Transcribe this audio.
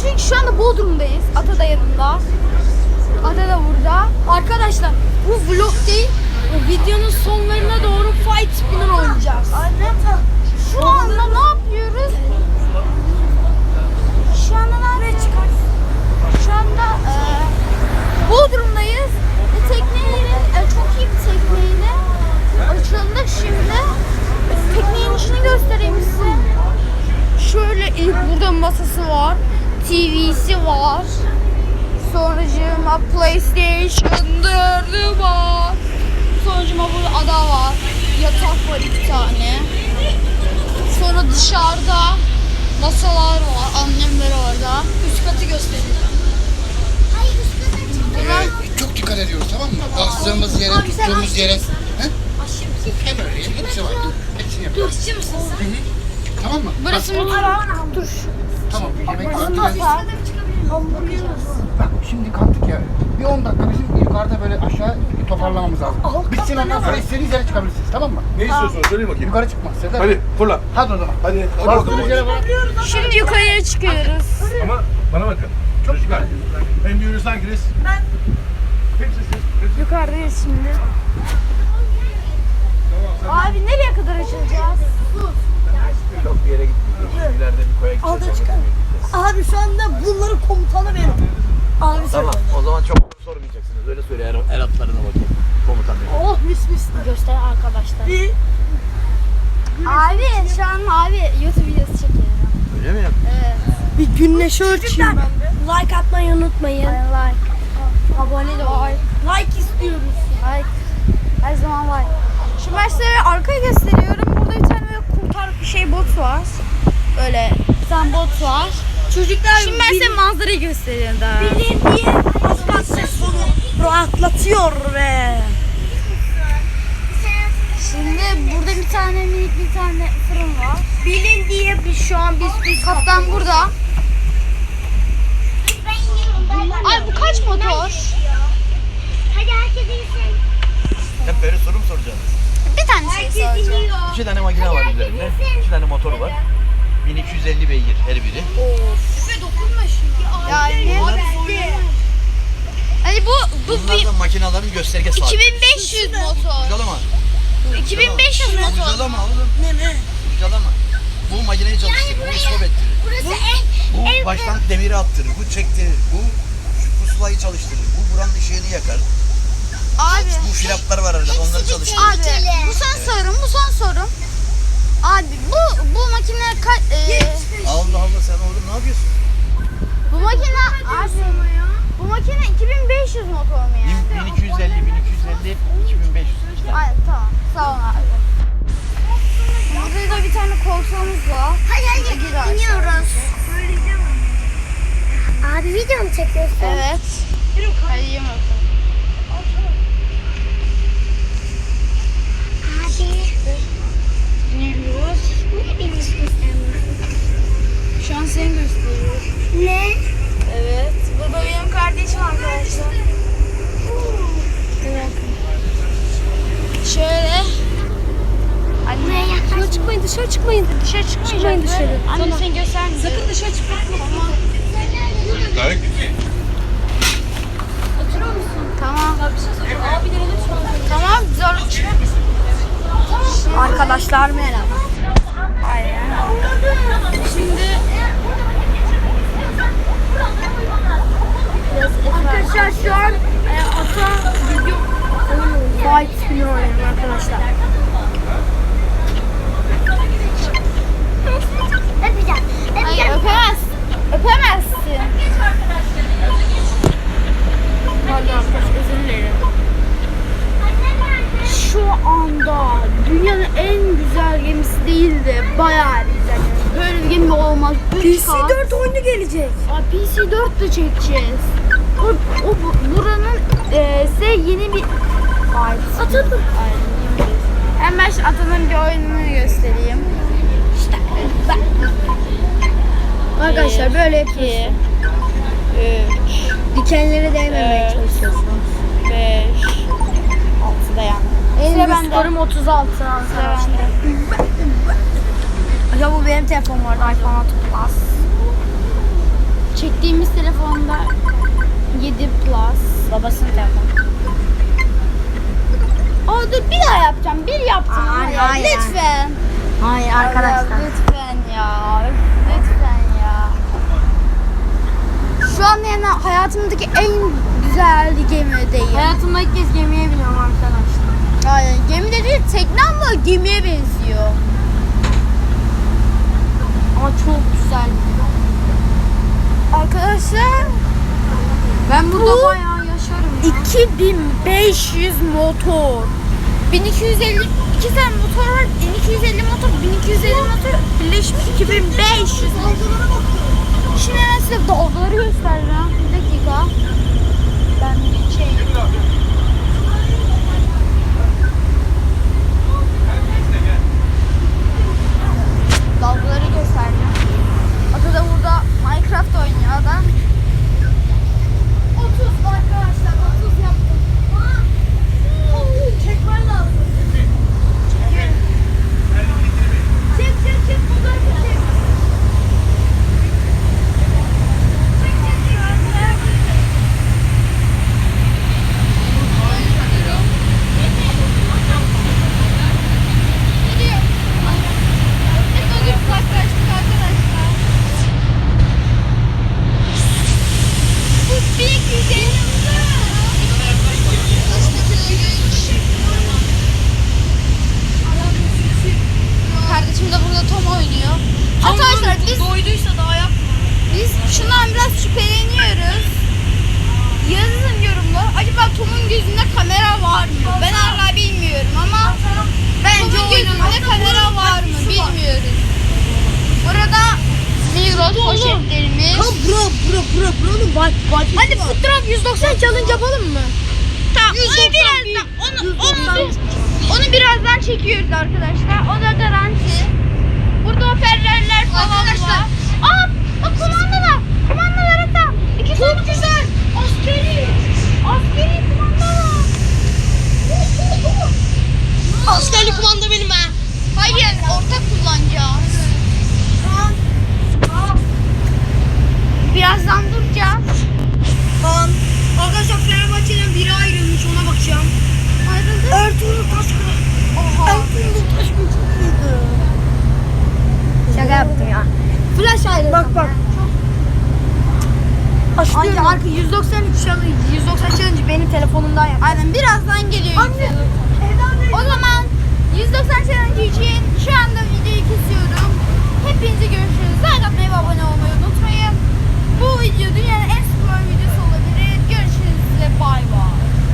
çünkü şu anda Bodrum'dayız. Ata da yanında. Ata da burada. Arkadaşlar bu vlog değil. O videonun sonlarına doğru Fight Spinner oynayacağız. Şu anda ne yapıyoruz? Şu anda ne yapıyoruz? Şu anda Bodrum'dayız. Tekneyle, çok iyi bir tekneyle açıldık şimdi. Teknenin içini göstereyim size. Şöyle ilk burada masası var. TV'si var. Sonracığıma PlayStation 4'ü var. Sonracığıma burada ada var. Yatak var 2 tane. Sonra dışarıda masalar var. Annemler orada. Üst katı göstereyim. Çok dikkat ediyoruz, tamam mı? Bastığımız yere, tuttuğumuz yere. He? Hem öyle, hepsi var. Hepsini yapıyoruz. Aşçı mısın sen? Tamam mı? Burası mutfak. Dur. Tamam, yemek Burası var. mutfak. Bak şimdi kalktık ya. Bir 10 dakika bizim yukarıda böyle aşağı bir toparlamamız lazım. Bitsin ondan sonra istediğiniz yere çıkabilirsiniz, tamam mı? Ne istiyorsunuz? Söyleyin bakayım. Yukarı çıkmaz. Serdar. Hadi fırla. Hadi o zaman. Hadi. Bastığımız yere bak. Şimdi yukarıya çıkıyoruz. Ama bana bakın. Çocuklar. En büyüğünüz hanginiz? Ben. Hepsi siz. Yukarıdayız şimdi. Abi nereye kadar açılacağız? Çok bir yere gitmeyeceğiz. İleride bir koya gideceğiz. Alda çıkalım. Abi şu anda bunların komutanı benim. Abi sen. Tamam. O zaman çok sormayacaksınız. Öyle söyle el atlarına bakayım. Komutan benim. Oh mis mis. Göster arkadaşlar. Bir. Abi şu an abi YouTube videosu çekiyorum. Öyle mi? Evet. Bir güneş ölçeyim ben de. Like atmayı unutmayın. Like. Abone de var. Like istiyoruz. Like. Her zaman like. Şimdi ben size arkayı gösteriyorum. Burada bir tane böyle kurtar bir şey bot var. Böyle bir tane bot var. Çocuklar Şimdi ben size manzarayı gösteriyorum daha. bilin diye podcast sonu rahatlatıyor ve Şimdi burada bir tane minik bir tane fırın var. bilin diye şu an biz Kaptan burada. Ay bu kaç motor? Hadi herkes insin. Hep böyle soru mu soracağız? Bir tane şey soracağım. 2 tane makine var üzerinde. 2 tane motor var. 1250 beygir her biri. Yani hani bu Bunlar da makinelerin gösterge saati. 2500 motor. Ucalama. 2500 motor. Ucalama oğlum. ne? Ucalama. Bu makineyi çalıştırır. Bu stop ettirir. Burası Bu baştan demiri attırır. Bu çektirir. Bu pusulayı çalıştırır. Bu buranın ışığını yakar. Abi. Bu flaplar var arada. Onları çalıştırır. Abi bu son sorum, bu son sorum. Abi bu makine Allah Allah sen oğlum ne yapıyorsun? bu makine abi bu makine 2500 motor mu yani? 1250, 1250, 2500. İki tane. Ay tamam. Sağ ol abi. Burada da bir tane koltuğumuz var. hadi Güzel. iniyoruz. Abi video mu çekiyorsun? Evet. Hadi yiyin bakalım. Abi. İniyoruz. Ne bilirsin sen bunu? Şu an seni gösteriyoruz. Ne? Evet. Bu da benim kardeşim arkadaşlar. Evet. Şöyle. Anne. Buraya yaklaş. Dışarı çıkmayın, dışarı çıkmayın. Dışarı çıkmayacak. Çıkmayın dışarı. Anne Tamam. sen göstermeyecek. Sakın dışarı çıkmayın. Gayet Tamam. Tamam. Zor. Arkadaşlar merhaba. Aynen. Şimdi Arkadaşlar şu an ata video Fight Spinner oynuyorum arkadaşlar. Öpeceğim. ay, Öpeceğim. öpemezsin. Öpemezsin. Pardon arkadaşlar özür dilerim. Şu anda dünyanın en güzel gemisi değil de bayağı güzel. Böyle bir gemi olmaz. PC4 oyunu gelecek. PC4 de çekeceğiz. Buranın size yeni bir Atıldım. Hemen şu Atan'ın bir oyununu göstereyim. İşte Arkadaşlar böyle yapıyorsun. 3, Dikenlere değmemeye Evet. çalışıyorsun. 5, 6 da yani. En Sıra büyük bende. skorum 36 Sıra arkadaşlar. bende. Ya bu benim telefonum vardı iPhone 6 Plus. çektiğimiz telefonda 7 Plus. Babasının telefonu. Aa dur bir daha yapacağım. Bir yaptım. Hayır, ama ya. hayır. Lütfen. Hayır Lütfen ya. Lütfen ya. Şu an yani hayatımdaki en güzel gemideyim. Hayatımda ilk kez gemiye biniyorum arkadaşlar. Aynen. Gemide değil tekne ama gemiye benziyor. Ama çok güzel. Arkadaşlar Ben burada Bu- bayağı yaşarım ya. 2500 motor. 1250 iki tane motor var. 1250 motor, 1250 motor birleşmiş 2500 motor. Şimdi ben size dalgaları göstereceğim. Bir dakika. Ben bir şey dalgaları göstereceğim. Ata da burada Minecraft oynuyor adam. 30 arkadaşlar 30 yaptım. Çekmen lazım. Çek fotoğrafı çek. Gidiyor. Hep ödül uzaklaştık arkadaşlar. Bu 1250 Kardeşim de burada Tom oynuyor. Arkadaşlar biz Doyduysa daha yapma. şundan biraz şüpheleniyoruz. Yazın yorumlar. Acaba Tom'un gözünde kamera var mı? Ben hala bilmiyorum ama bence Tom'un gözünde kamera var mı bilmiyoruz. Burada Migros poşetlerimiz. Buranın bak. Hadi food drop 190 challenge yapalım mı? Tamam. Onu birazdan çekiyoruz arkadaşlar. O da garanti. Burada hoparlörler falan var. Aa, bak kumandalar. Kumandalara tam. İki çok güzel. Askeri kumandalar. Askerli kumanda benim ha. Hayır, ortak kullanacağız. Birazdan duracağız. Kaan. Arkadaşlar Fenerbahçe'den biri ayrılmış, ona bakacağım. Ayrıldı. Ertuğrul Taşkın. Ertuğrul Taşkın çok iyiydi. Şaka yaptım ya. Flash ayrıldı. Bak. Anca arka 193 challenge, 190 challenge benim telefonumdan yap. Aynen birazdan geliyor. Anne. O zaman 190 challenge için şu an